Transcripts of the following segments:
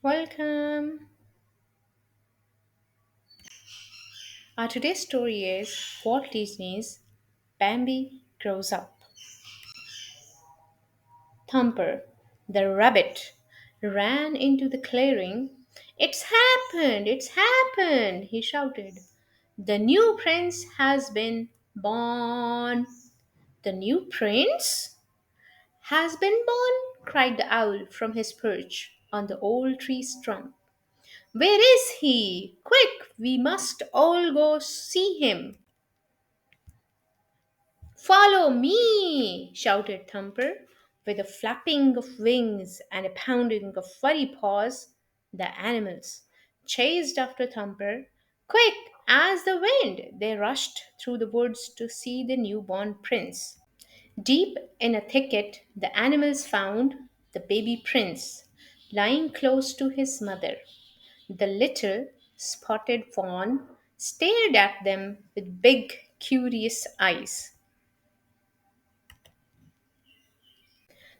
Welcome. Our today's story is Walt Disney's Bambi Grows Up. Thumper, the rabbit, ran into the clearing. It's happened! It's happened! He shouted. The new prince has been born. The new prince has been born? Cried the owl from his perch on the old tree's trunk. Where is he? Quick, we must all go see him. Follow me! Shouted Thumper. With a flapping of wings and a pounding of furry paws, the animals chased after Thumper. Quick as the wind, they rushed through the woods to see the newborn prince. Deep in a thicket, the animals found the baby prince lying close to his mother. The little spotted fawn stared at them with big, curious eyes.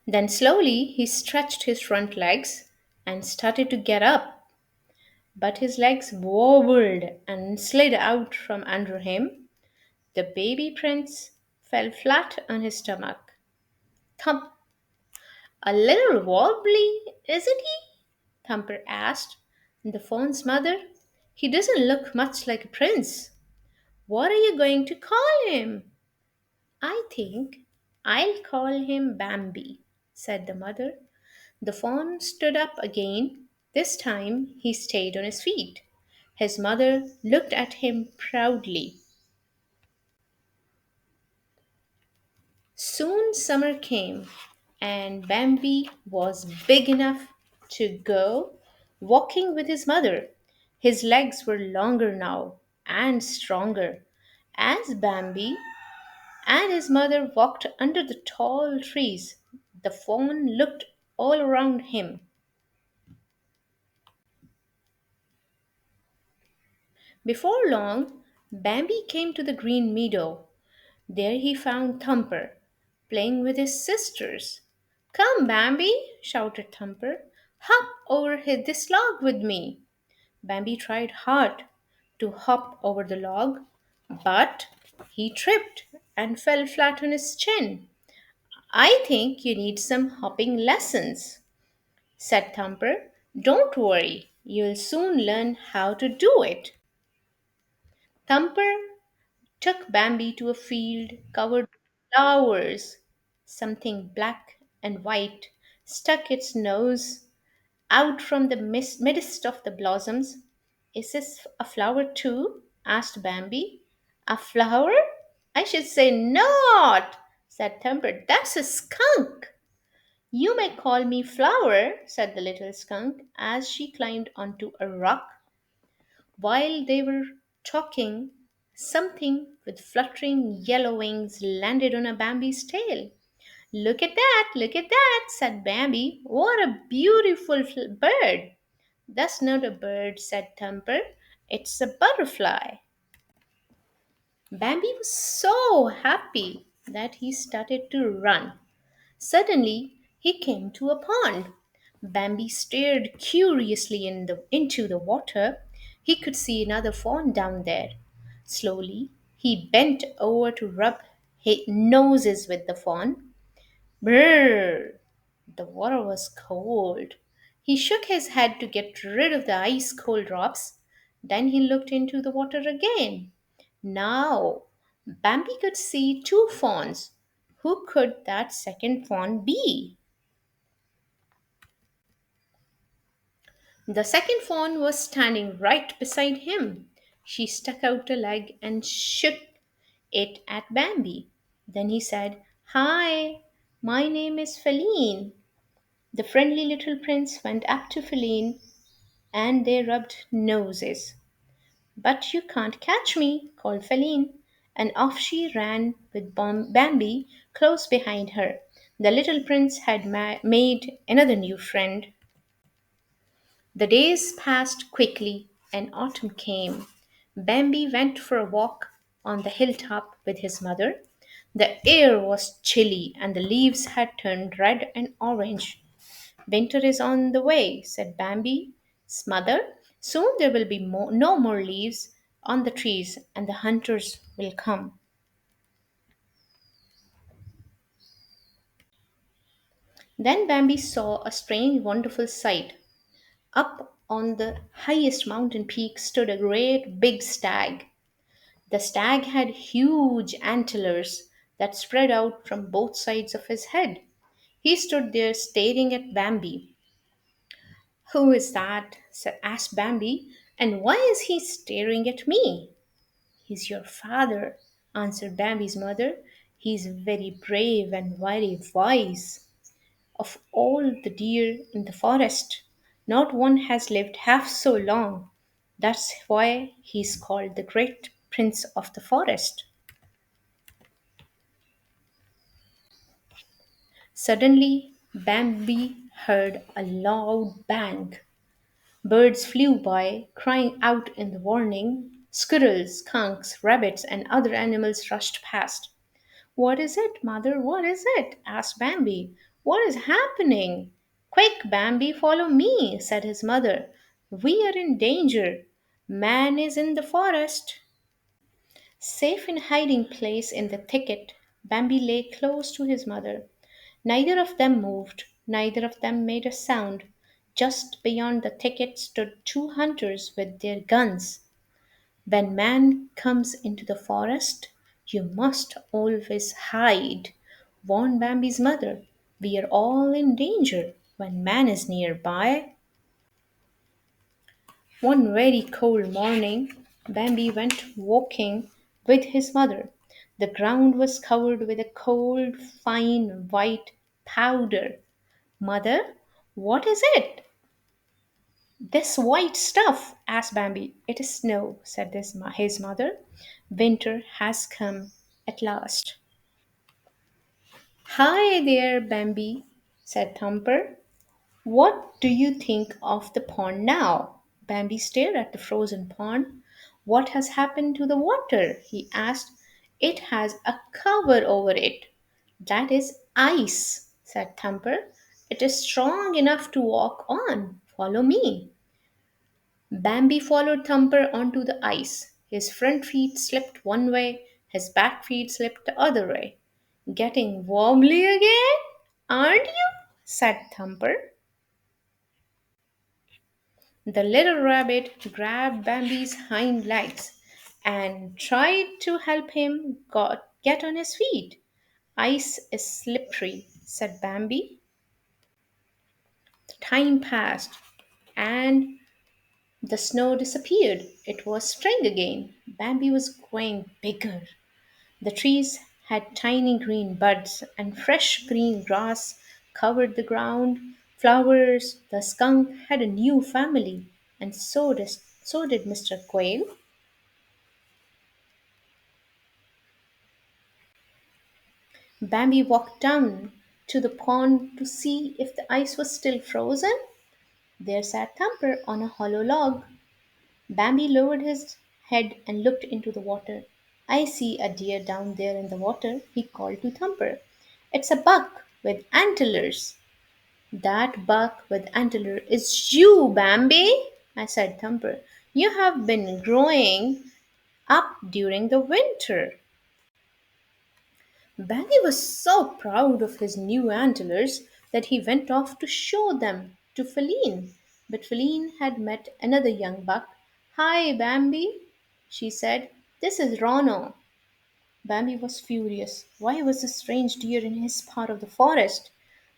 Then slowly he stretched his front legs and started to get up, but his legs wobbled and slid out from under him. The baby prince fell flat on his stomach. Thump! A little wobbly, isn't he? Thumper asked. The fawn's mother. He doesn't look much like a prince. What are you going to call him? I think I'll call him Bambi, said the mother. The fawn stood up again. This time he stayed on his feet. His mother looked at him proudly. Soon summer came, and Bambi was big enough to go walking with his mother. His legs were longer now and stronger. As Bambi and his mother walked under the tall trees, the fawn looked all around him. Before long, Bambi came to the green meadow. There he found Thumper playing with his sisters. Come, Bambi, shouted Thumper. Hop over this log with me. Bambi tried hard to hop over the log, but he tripped and fell flat on his chin. I think you need some hopping lessons, said Thumper. Don't worry, you'll soon learn how to do it. Thumper took Bambi to a field covered with flowers. Something black and white stuck its nose out from the midst of the blossoms. Is this a flower too? Asked Bambi. A flower? I should say not, said Thumper. That's a skunk. You may call me Flower, said the little skunk as she climbed onto a rock. While they were talking, something with fluttering yellow wings landed on a Bambi's tail. Look at that, said Bambi. What a beautiful bird. That's not a bird, said Thumper. It's a butterfly. Bambi was so happy that he started to run. Suddenly, he came to a pond. Bambi stared curiously into the water. He could see another fawn down there. Slowly, he bent over to rub his noses with the fawn. Brrr! The water was cold. He shook his head to get rid of the ice cold drops. Then he looked into the water again. Now, Bambi could see two fawns. Who could that second fawn be? The second fawn was standing right beside him. She stuck out a leg and shook it at Bambi. Then he said, Hi, my name is Feline. The friendly little prince went up to Feline and they rubbed noses. But you can't catch me, called Feline, and off she ran with Bambi close behind her. The little prince had made another new friend. The days passed quickly and autumn came. Bambi went for a walk on the hilltop with his mother. The air was chilly and the leaves had turned red and orange. Winter is on the way, said Bambi's mother. Soon there will be no more leaves on the trees, and the hunters will come. Then Bambi saw a strange, wonderful sight. Up on the highest mountain peak stood a great big stag. The stag had huge antlers that spread out from both sides of his head. He stood there staring at Bambi. Who is that? Asked Bambi. And why is he staring at me? He's your father, answered Bambi's mother. He's very brave and very wise. Of all the deer in the forest, not one has lived half so long. That's why he's called the great prince of the forest. Suddenly, Bambi heard a loud bang. Birds flew by, crying out in the warning. Squirrels, skunks, rabbits, and other animals rushed past. What is it, mother? What is it? Asked Bambi. What is happening? Quick, Bambi, follow me, said his mother. We are in danger. Man is in the forest. Safe in hiding place in the thicket, Bambi lay close to his mother. Neither of them moved, neither of them made a sound. Just beyond the thicket stood two hunters with their guns. When man comes into the forest, you must always hide, warned Bambi's mother. We are all in danger when man is nearby. One very cold morning, Bambi went walking with his mother. The ground was covered with a cold, fine white powder. Mother, what is it? This white stuff, asked Bambi. It is snow, said his mother. Winter has come at last. Hi there, Bambi, said Thumper. What do you think of the pond now? Bambi stared at the frozen pond. What has happened to the water? He asked. It has a cover over it. That is ice, said Thumper. It is strong enough to walk on. Follow me. Bambi followed Thumper onto the ice. His front feet slipped one way, his back feet slipped the other way. Getting wobbly again, aren't you? Said Thumper. The little rabbit grabbed Bambi's hind legs and tried to help him get on his feet. Ice is slippery, said Bambi. Time passed and the snow disappeared. It was spring again. Bambi was growing bigger. The trees had tiny green buds, and fresh green grass covered the ground. Flowers, the skunk had a new family, and so did Mr. Quail. Bambi walked down to the pond to see if the ice was still frozen. There sat Thumper on a hollow log. Bambi lowered his head and looked into the water. I see a deer down there in the water, he called to Thumper. It's a buck with antlers. That buck with antler is you, Bambi, I said, Thumper. You have been growing up during the winter. Bambi was so proud of his new antlers that he went off to show them to Feline. But Feline had met another young buck. Hi, Bambi, she said. This is Rono. Bambi was furious. Why was a strange deer in his part of the forest?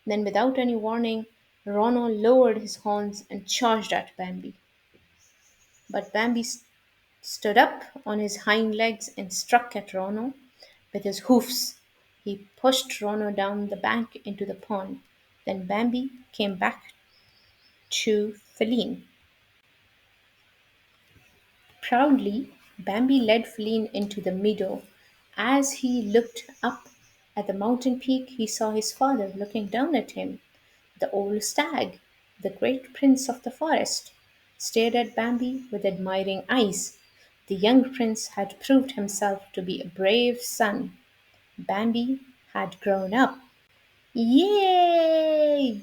Then, without any warning, Rono lowered his horns and charged at Bambi. But Bambi stood up on his hind legs and struck at Rono with his hoofs. He pushed Rono down the bank into the pond. Then Bambi came back to Feline. Proudly, Bambi led Feline into the meadow. As he looked up at the mountain peak, he saw his father looking down at him. The old stag, the great prince of the forest, stared at Bambi with admiring eyes. The young prince had proved himself to be a brave son. Bambi had grown up. Yay!